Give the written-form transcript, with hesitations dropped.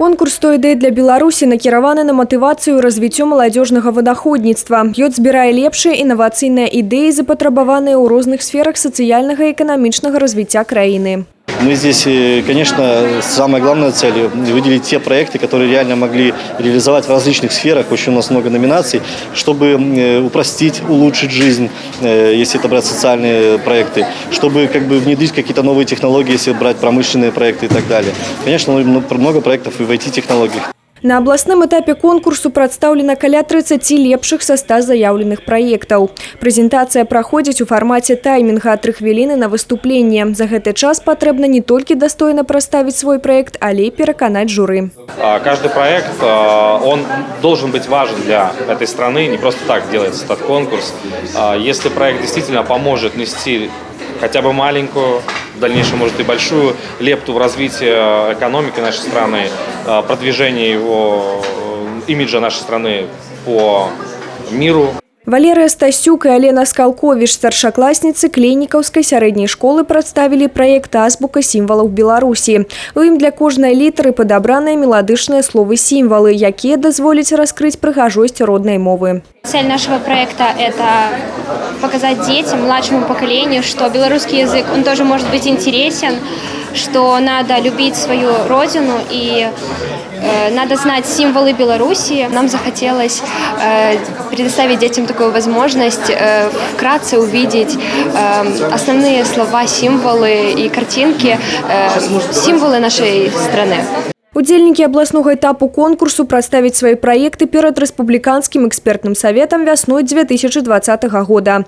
Конкурс «100 ідэй для Беларуси» накіраваны на матывацыю і развіццё маладзёжнага вынаходніцтва. Ён збірае лепшыя інавацыйныя ідэі, запатрабаваныя ў розных сферах сацыяльнага і эканамічнага развіцця краіны. Мы здесь, конечно, самая главная цель – выделить те проекты, которые реально могли реализовать в различных сферах. Очень у нас много номинаций, чтобы упростить, улучшить жизнь, если это брать социальные проекты, чтобы внедрить какие-то новые технологии, если брать промышленные проекты и так далее. Конечно, много проектов и в IT-технологиях. На абласным этапе конкурсу прадстаўлена каля 30 лепшых са 100 заяўленых праектаў. Прэзентацыя праходзіць у фармаце таймінга 3 хвіліны на выступленне. За гэты час патрэбна не толькі дастойна прадставіць свой проект, але і пераканаць журы. Каждый проект, он должен быть важен для этой страны, не просто так делается этот конкурс. Если проект действительно поможет нести хотя бы маленькую, в дальнейшем, может, и большую лепту в развитии экономики нашей страны, продвижение его имиджа нашей страны по миру. Валерия Стасюк и Алена Скалкович, старшакласницы Клейникаўскай сярэдняй школы, прадставілі проект «Азбука сімвалаў Беларусі». У ім для кожнай літары падабраныя меладычныя словы-сімвалы, якія дазволяць раскрыть прыгажосць роднай мовы. Цель нашего проекта – это показать детям, младшему поколению, что белорусский язык, он тоже может быть интересен, что надо любить свою родину и надо знать символы Беларуси. Нам захотелось предоставить детям такую возможность вкратце увидеть основные слова, символы и картинки, символы нашей страны. Удзельнікі абласнога этапу конкурсу прадставіць свае праекты перад рэспубліканскім экспертным саветам вясной 2020 года.